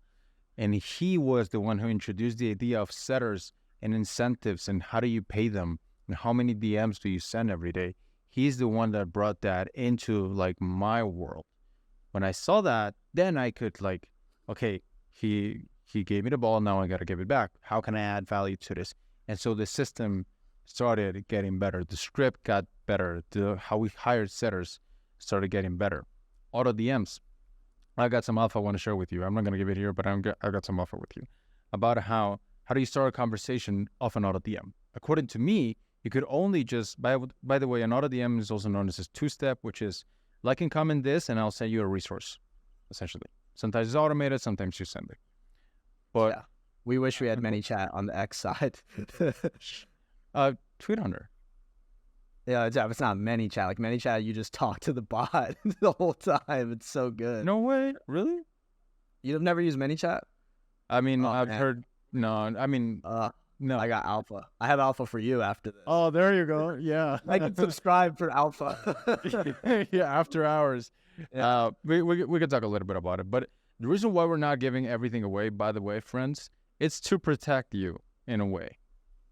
And he was the one who introduced the idea of setters and incentives and how do you pay them and how many DMs do you send every day. He's the one that brought that into like my world. When I saw that, then I could like, okay, he gave me the ball. Now I got to give it back. How can I add value to this? And so the system started getting better. The script got better. How we hired setters started getting better. Auto DMs. I got some alpha I want to share with you. I'm not going to give it here, but I got some alpha with you about how do you start a conversation off an auto DM? According to me, you could only just, by the way, an auto DM is also known as a two-step, which is like and comment this, and I'll send you a resource, essentially. Sometimes it's automated, sometimes you send it. But yeah. We wish we had ManyChat on the X side. Tweet on her. Yeah, it's not ManyChat. Like ManyChat, you just talk to the bot the whole time. It's so good. No way, really? You've never used ManyChat? I mean, I've heard. No, I mean, No. I got alpha. I have alpha for you after this. Oh, there you go. Yeah. I can subscribe for alpha. Yeah, after hours. Yeah. We could talk a little bit about it. But the reason why we're not giving everything away, by the way, friends, it's to protect you in a way.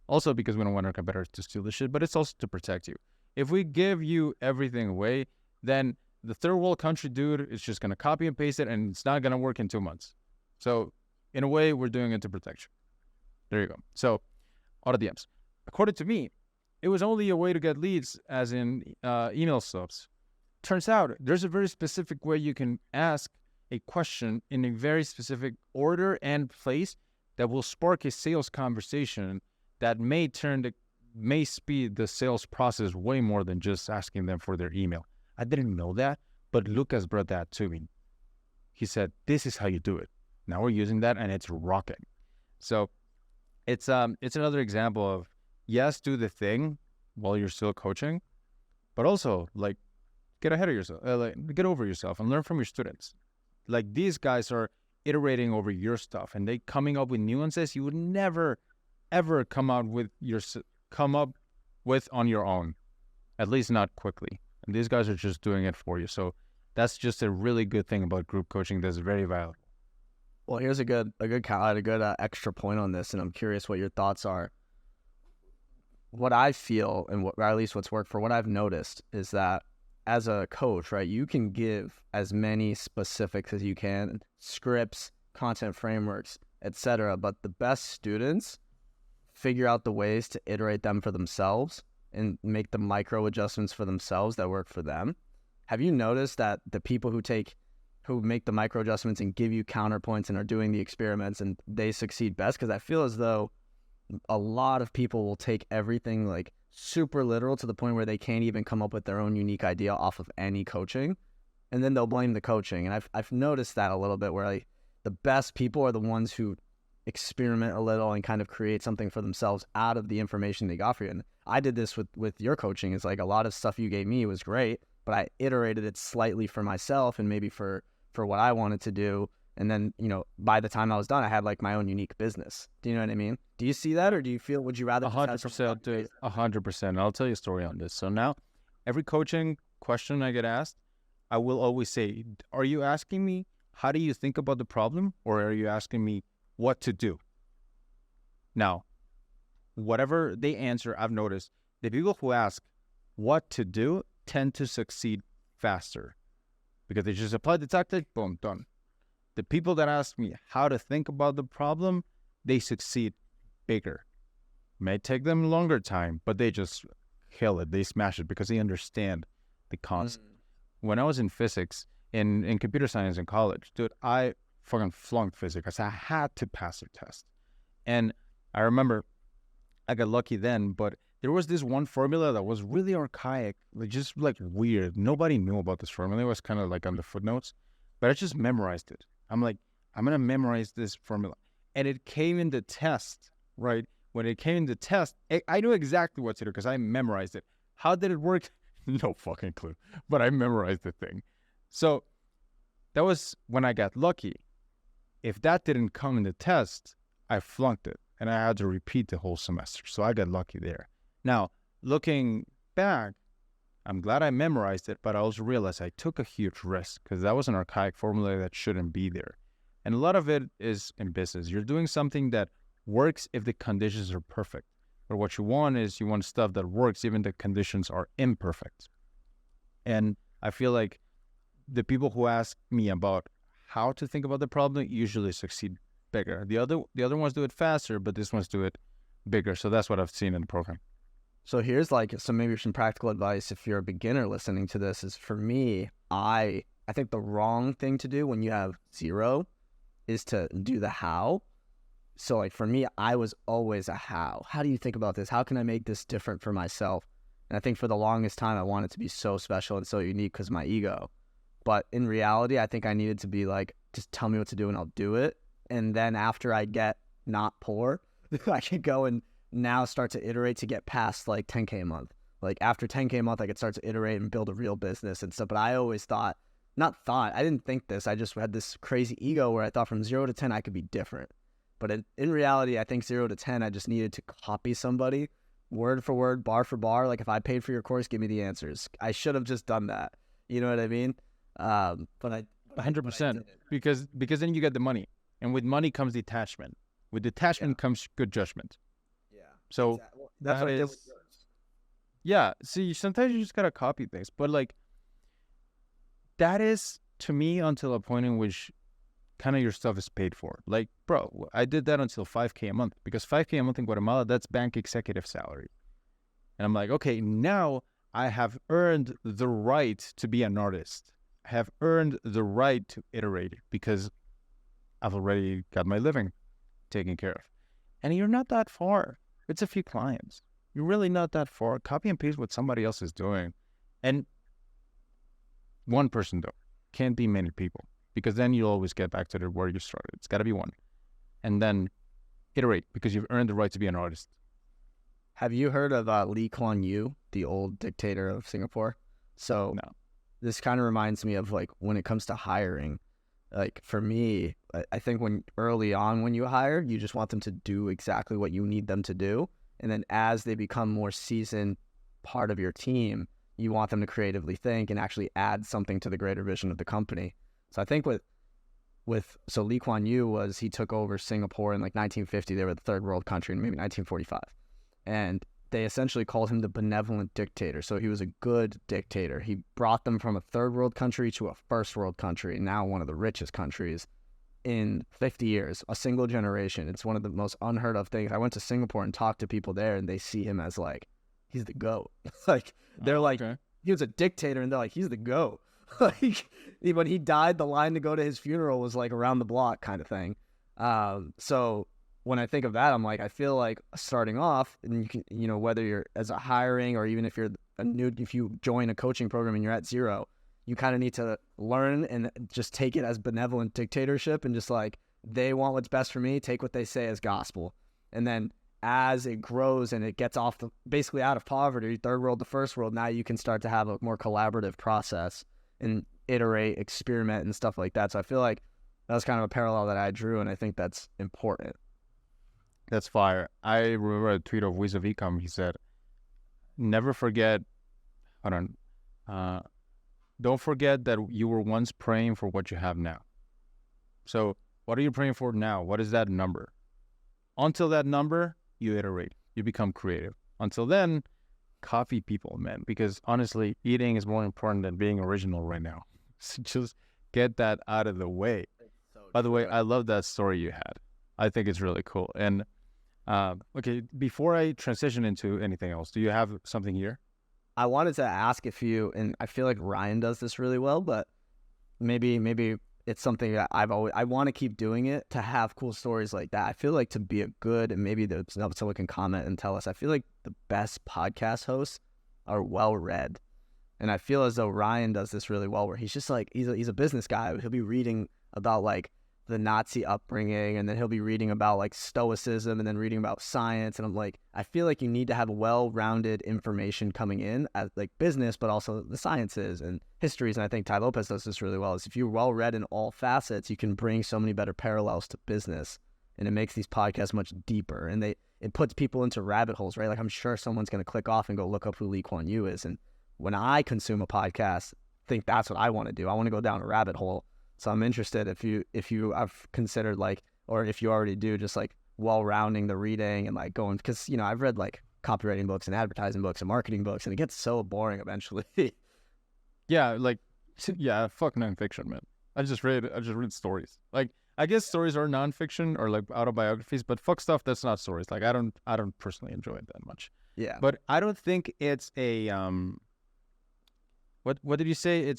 Also because we don't want our competitors to steal the shit, but it's also to protect you. If we give you everything away, then the third world country dude is just going to copy and paste it, and it's not going to work in 2 months. So in a way, we're doing it to protect you. There you go. So auto DMs. According to me, it was only a way to get leads, as in email subs. Turns out there's a very specific way you can ask a question in a very specific order and place that will spark a sales conversation that may speed the sales process way more than just asking them for their email. I didn't know that, but Lucas brought that to me. He said, this is how you do it. Now we're using that, and it's rocking. So it's another example of, yes, do the thing while you're still coaching, but also like get ahead of yourself, get over yourself and learn from your students. Like these guys are iterating over your stuff, and they coming up with nuances you would never, ever come up with on your own, at least not quickly. And these guys are just doing it for you. So that's just a really good thing about group coaching that's very valuable. Well, here's a good extra point on this, and I'm curious what your thoughts are. What I feel, and or at least what's worked for what I've noticed, is that as a coach, right, you can give as many specifics as you can, scripts, content frameworks, etc. But the best students figure out the ways to iterate them for themselves and make the micro adjustments for themselves that work for them. Have you noticed that the people who make the micro adjustments and give you counterpoints and are doing the experiments, and they succeed best? Because I feel as though a lot of people will take everything like super literal to the point where they can't even come up with their own unique idea off of any coaching, and then they'll blame the coaching. And I've noticed that a little bit, where like the best people are the ones who experiment a little and kind of create something for themselves out of the information they got for you. And I did this with your coaching. It's like a lot of stuff you gave me was great, but I iterated it slightly for myself and maybe for what I wanted to do. And then, by the time I was done, I had like my own unique business. Do you know what I mean? Do you see that, or would you rather? 100%, dude. 100%. I'll tell you a story on this. So now, every coaching question I get asked, I will always say, are you asking me, how do you think about the problem? Or are you asking me what to do? Now, whatever they answer, I've noticed the people who ask what to do tend to succeed faster because they just apply the tactic, boom, done. The people that ask me how to think about the problem, they succeed bigger. May take them longer time, but they just kill it. They smash it because they understand the concept. When I was in physics, in computer science in college, dude, I fucking flunked physics. I had to pass a test. And I remember I got lucky then, but there was this one formula that was really archaic, just like weird. Nobody knew about this formula. It was kind of like on the footnotes, but I just memorized it. I'm like, I'm going to memorize this formula. And it came in the test, right? When it came in the test, I knew exactly what to do because I memorized it. How did it work? No fucking clue. But I memorized the thing. So that was when I got lucky. If that didn't come in the test, I flunked it. And I had to repeat the whole semester. So I got lucky there. Now, looking back, I'm glad I memorized it, but I also realized I took a huge risk because that was an archaic formula that shouldn't be there. And a lot of it is in business. You're doing something that works if the conditions are perfect. But what you want is you want stuff that works even if the conditions are imperfect. And I feel like the people who ask me about how to think about the problem usually succeed bigger. The other ones do it faster, but these ones do it bigger. So that's what I've seen in the program. So here's maybe some practical advice if you're a beginner listening to this is, for me, I think the wrong thing to do when you have zero is to do the how. So like for me, I was always a how. How do you think about this? How can I make this different for myself? And I think for the longest time, I wanted to be so special and so unique because of my ego. But in reality, I think I needed to be like, just tell me what to do and I'll do it. And then after I get not poor, I can go and now start to iterate to get past like 10K a month. Like after 10K a month, I could start to iterate and build a real business and stuff. But I always I didn't think this. I just had this crazy ego where I thought from 0 to 10, I could be different. But in reality, I think 0 to 10, I just needed to copy somebody word for word, bar for bar. Like if I paid for your course, give me the answers. I should have just done that. You know what I mean? But I 100%, because then you get the money, and with money comes detachment. With detachment comes good judgment. Yeah. So exactly. That's what I did with yours. Yeah. See, sometimes you just gotta copy things, but like that is to me until a point in which kind of your stuff is paid for. Like, bro, I did that until 5K a month, because 5K a month in Guatemala, that's bank executive salary. And I'm like, okay, now I have earned the right to be an artist. I have earned the right to iterate because I've already got my living taken care of. And you're not that far. It's a few clients. You're really not that far. Copy and paste what somebody else is doing. And one person, though, can't be many people, because then you'll always get back to where you started. It's got to be one. And then iterate, because you've earned the right to be an artist. Have you heard of Kuan Yew, the old dictator of Singapore? So No. This kind of reminds me of like when it comes to hiring. Like for me, I think early on when you hire, you just want them to do exactly what you need them to do. And then as they become more seasoned part of your team, you want them to creatively think and actually add something to the greater vision of the company. So I think so Lee Kuan Yew he took over Singapore in like 1950. They were the third world country in maybe 1945. And they essentially called him the benevolent dictator. So he was a good dictator. He brought them from a third world country to a first world country, and now one of the richest countries in 50 years, a single generation. It's one of the most unheard of things. I went to Singapore and talked to people there, and they see him as like, he's the GOAT. Like, they're like, okay. He was a dictator, and they're like, he's the GOAT. Like, when he died, the line to go to his funeral was like around the block kind of thing. So when I think of that, I'm like, I feel like starting off, and you can, whether you're as a hiring or even if you're if you join a coaching program and you're at 0, you kind of need to learn and just take it as benevolent dictatorship and just like, they want what's best for me, take what they say as gospel. And then as it grows and it gets basically out of poverty, third world to first world, now you can start to have a more collaborative process and iterate, experiment and stuff like that. So I feel like that was kind of a parallel that I drew, and I think that's important. That's fire. I remember a tweet of Wiz of Ecom. He said, never forget, don't forget that you were once praying for what you have now. So what are you praying for now? What is that number? Until that number, you iterate. You become creative. Until then, copy people, man. Because honestly, eating is more important than being original right now. So just get that out of the way. By the way, I love that story you had. I think it's really cool. And okay, before I transition into anything else, do you have something here? I wanted to ask and I feel like Ryan does this really well, but maybe it's something that I want to keep doing it, to have cool stories like that. I feel like to be a good, and maybe someone can comment and tell us, I feel like the best podcast hosts are well-read. And I feel as though Ryan does this really well, where he's just like, he's a business guy. He'll be reading about like the Nazi upbringing, and then he'll be reading about like stoicism, and then reading about science. And I'm like, I feel like you need to have well-rounded information coming in as like business, but also the sciences and histories. And I think Ty Lopez does this really well, is if you're well-read in all facets, you can bring so many better parallels to business, and it makes these podcasts much deeper, and it puts people into rabbit holes, right? Like, I'm sure someone's going to click off and go look up who Lee Kuan Yew is. And when I consume a podcast, I think that's what I want to do. I want to go down a rabbit hole. So I'm interested if you have considered, like, or if you already do, just like well-rounding the reading and like going, because I've read like copywriting books and advertising books and marketing books, and it gets so boring eventually. Yeah, fuck nonfiction, man. I just read stories. Like, I guess stories are nonfiction or like autobiographies, but fuck stuff that's not stories. Like, I don't personally enjoy it that much. Yeah. But I don't think it's a what did you say? I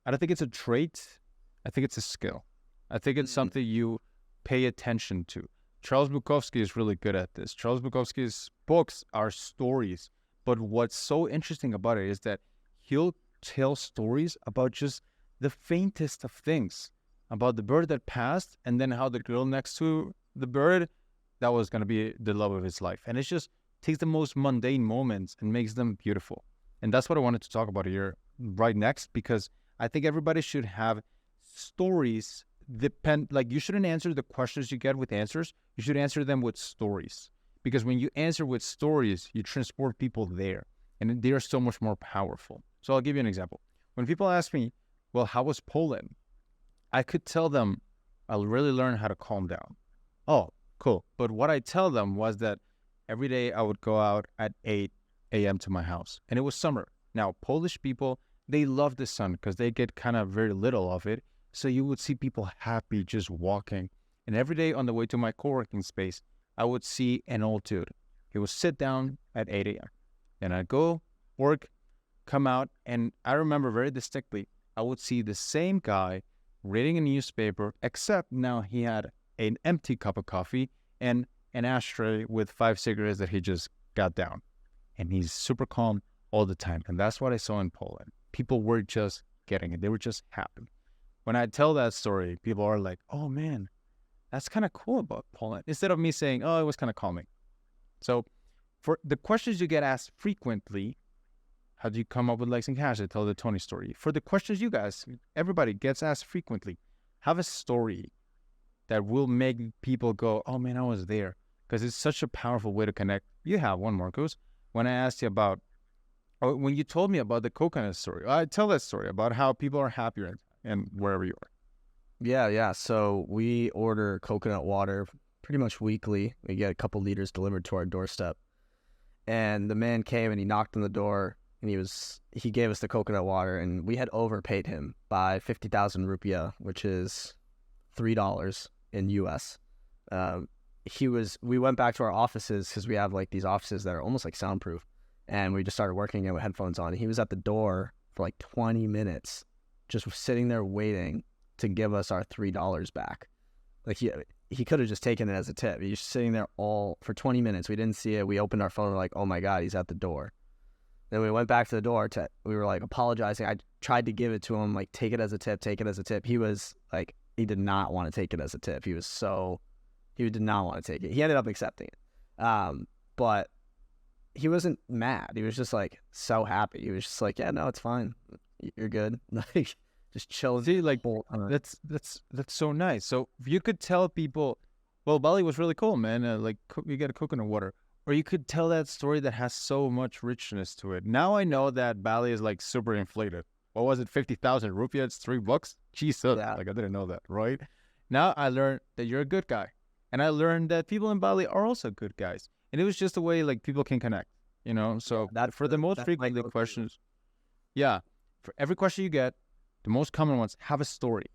don't think it's a trait. I think it's a skill. I think it's something you pay attention to. Charles Bukowski is really good at this. Charles Bukowski's books are stories, but what's so interesting about it is that he'll tell stories about just the faintest of things, about the bird that passed, and then how the girl next to the bird, that was going to be the love of his life. And it just takes the most mundane moments and makes them beautiful. And that's what I wanted to talk about here right next, because I think everybody should have stories you shouldn't answer the questions you get with answers. You should answer them with stories. Because when you answer with stories, you transport people there, and they are so much more powerful. So I'll give you an example. When people ask me, well, how was Poland? I could tell them, I'll really learn how to calm down. Oh, cool. But what I tell them was that every day I would go out at 8 a.m. to my house, and it was summer. Now, Polish people, they love the sun because they get kind of very little of it. So you would see people happy just walking. And every day on the way to my co-working space, I would see an old dude. He would sit down at 8 a.m. And I'd go work, come out, and I remember very distinctly, I would see the same guy reading a newspaper, except now he had an empty cup of coffee and an ashtray with 5 cigarettes that he just got down. And he's super calm all the time. And that's what I saw in Poland. People were just getting it. They were just happy. When I tell that story, people are like, oh man, that's kind of cool about Poland. Instead of me saying, oh, it was kind of calming. So for the questions you get asked frequently, how do you come up with likes and cash? I tell the Tony story. For the questions you guys, everybody gets asked frequently, have a story that will make people go, oh man, I was there. Because it's such a powerful way to connect. You have one, Marcos. When I asked you about, when you told me about the coconut story, I tell that story about how people are happier and wherever you are. Yeah. So we order coconut water pretty much weekly. We get a couple liters delivered to our doorstep. And the man came and he knocked on the door and he gave us the coconut water, and we had overpaid him by 50,000 rupiah, which is $3 in US. We went back to our offices because we have like these offices that are almost like soundproof, and we just started working with headphones on. He was at the door for like 20 minutes, just sitting there waiting to give us our $3 back. Like he could have just taken it as a tip. He was sitting there all for 20 minutes. We didn't see it. We opened our phone. We're like, oh my God, he's at the door. Then we went back to the door. We were like apologizing. I tried to give it to him, like take it as a tip, take it as a tip. He was like, he did not want to take it as a tip. He did not want to take it. He ended up accepting it. But he wasn't mad. He was just like so happy. He was just like, yeah, no, it's fine. You're good. Like just chill. See, like that's so nice. So if you could tell people, well, Bali was really cool, man. Like you get a coconut water, or you could tell that story that has so much richness to it. Now I know that Bali is like super inflated. What was it? 50,000 rupiah? It's $3. Jesus, Yeah. like I didn't know that, right? Now I learned that you're a good guy, and I learned that people in Bali are also good guys. And it was just a way like people can connect, you know. So That for the most frequently questions, yeah, for every question you get, the most common ones have a story,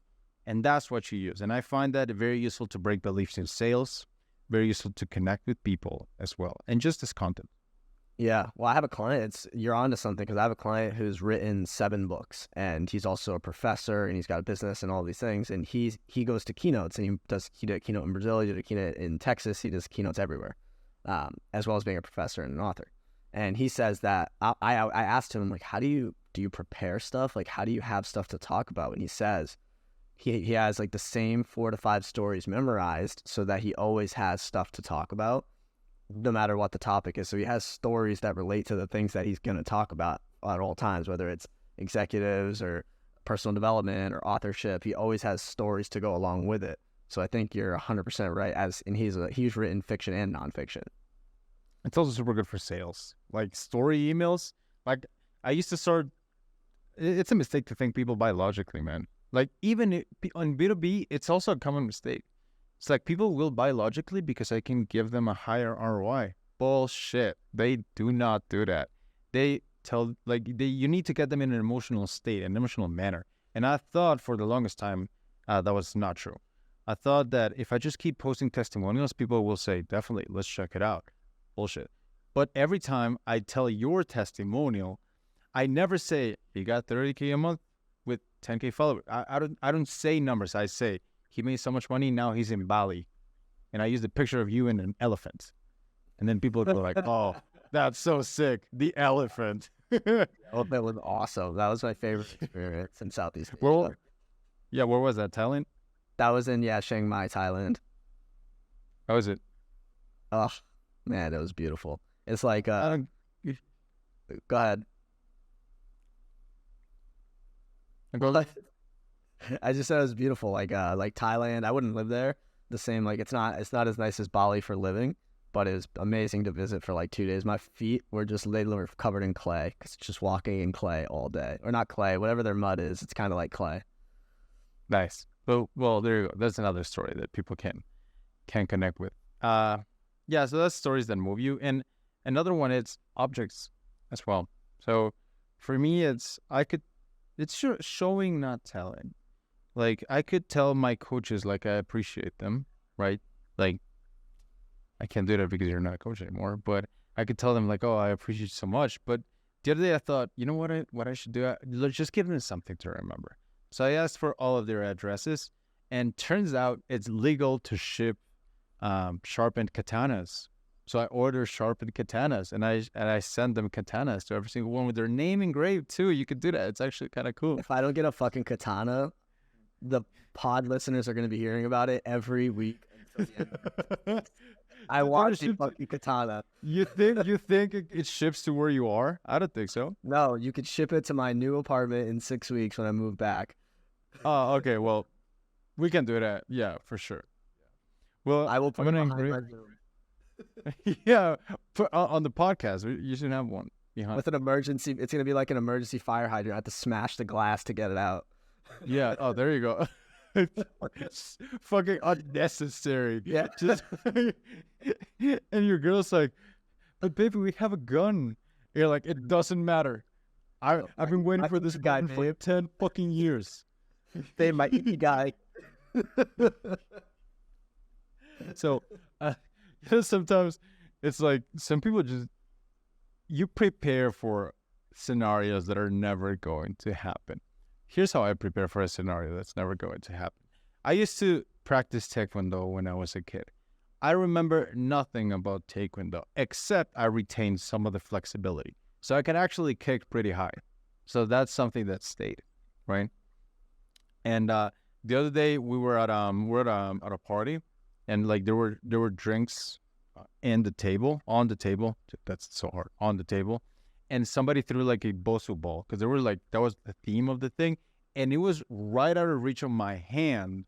and that's what you use. And I find that very useful to break beliefs in sales, very useful to connect with people as well, and just as content. Yeah. Well, I have a client. You're onto something, because I have a client who's written 7 books, and he's also a professor, and he's got a business and all these things. And he goes to keynotes, and he did a keynote in Brazil, he did a keynote in Texas, he does keynotes everywhere, as well as being a professor and an author. And he says that I asked him, like, how do you prepare stuff? Like, how do you have stuff to talk about? And he says he has like the same 4 to 5 stories memorized, so that he always has stuff to talk about, no matter what the topic is. So he has stories that relate to the things that he's going to talk about at all times, whether it's executives or personal development or authorship. He always has stories to go along with it. So I think you're 100% right. He's written fiction and nonfiction. It's also super good for sales, like story emails. Like I used to start. It's a mistake to think people buy logically, man. Like even on B2B, it's also a common mistake. It's like people will buy logically because I can give them a higher ROI. Bullshit. They do not do that. They tell you need to get them in an emotional state, an emotional manner. And I thought for the longest time that was not true. I thought that if I just keep posting testimonials, people will say, definitely, let's check it out. Bullshit. But every time I tell your testimonial, I never say he got 30K a month with 10K followers. I don't say numbers. I say he made so much money, now he's in Bali. And I use the picture of you and an elephant. And then people go like, oh, that's so sick. The elephant. Oh, that was awesome. That was my favorite experience in Southeast Asia. Well, yeah, where was that? Thailand? That was in, Chiang Mai, Thailand. How is it? Oh, man, it was beautiful. It's like, go ahead. I just said it was beautiful. Like Thailand, I wouldn't live there. The same, like it's not as nice as Bali for living, but it was amazing to visit for like 2 days. My feet were just literally covered in clay because just walking in clay all day, or not clay, whatever their mud is. It's kind of like clay. Nice. Well, there you go. That's another story that people can connect with. Yeah. So that's stories that move you, and another one is objects as well. So for me, it's showing, not telling. Like I could tell my coaches like I appreciate them, right? Like I can't do that because you're not a coach anymore, but I could tell them like, oh, I appreciate you so much. But the other day I thought, you know what I should do? Let's just give them something to remember. So I asked for all of their addresses, and turns out it's legal to ship sharpened katanas. So I order sharpened katanas, and I send them katanas to every single one with their name engraved too. You could do that. It's actually kind of cool. If I don't get a fucking katana, the pod listeners are going to be hearing about it every week until the end. I want the fucking katana. You think it ships to where you are? I don't think so. No, you could ship it to my new apartment in 6 weeks when I move back. Oh, okay. Well, we can do that. Yeah, for sure. Well, I will put it behind my room. Yeah, on the podcast, you should have one behind. With an emergency, it's going to be like an emergency fire hydrant. I have to smash the glass to get it out. Yeah. Oh, there you go. It's fucking unnecessary. Yeah. Just and your girl's like, but baby, we have a gun. You're like, it doesn't matter. I've been waiting for this guy for 10 fucking years. They my guy. So, sometimes it's like some people you prepare for scenarios that are never going to happen. Here's how I prepare for a scenario that's never going to happen. I used to practice Taekwondo when I was a kid. I remember nothing about Taekwondo except I retained some of the flexibility. So I can actually kick pretty high. So that's something that stayed, right? And the other day we were at a party, and like there were drinks on the table. That's so hard. On the table. And somebody threw like a bosu ball because that was the theme of the thing. And it was right out of reach of my hand,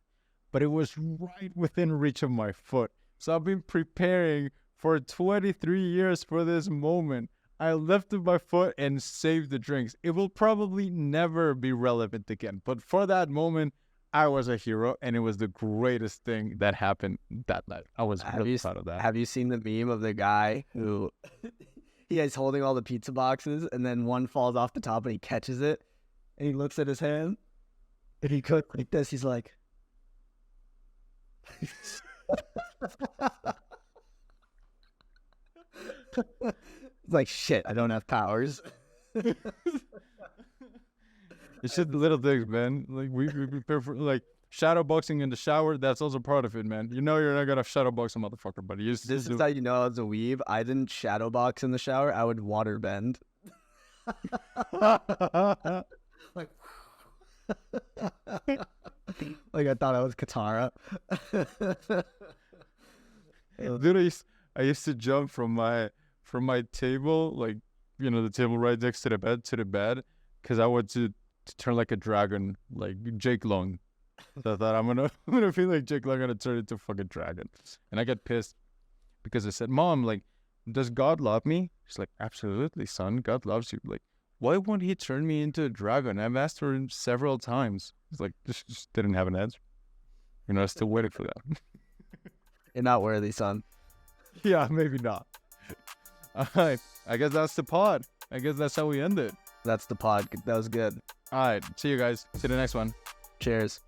but it was right within reach of my foot. So I've been preparing for 23 years for this moment. I lifted my foot and saved the drinks. It will probably never be relevant again. But for that moment, I was a hero, and it was the greatest thing that happened that night. I was really proud of that. Have you seen the meme of the guy who... He's holding all the pizza boxes, and then one falls off the top, and he catches it, and he looks at his hand, and he goes like this. He's like, "He's like, shit, I don't have powers." It's just the little things, man. Like we prepare for like shadow boxing in the shower. That's also part of it, man. You know you're not gonna shadow box a motherfucker, but This is how you know I was a weeb. I didn't shadow box in the shower. I would water bend. like I thought I was Katara. Dude, I used to jump from my table, like the table right next to the bed, because I wanted to turn like a dragon, like Jake Long. So I thought I'm gonna feel like Jake Long, gonna turn into a fucking dragon. And I get pissed because I said, "Mom, like, does God love me?" She's like, "Absolutely, son. God loves you." Like, why won't he turn me into a dragon? I've asked her several times. It's like, just didn't have an answer. I still waiting for that. You're not worthy, son. Yeah, maybe not. All right. I guess that's the pod. I guess that's how we end it. That's the pod. That was good. All right. See you guys. See you the next one. Cheers.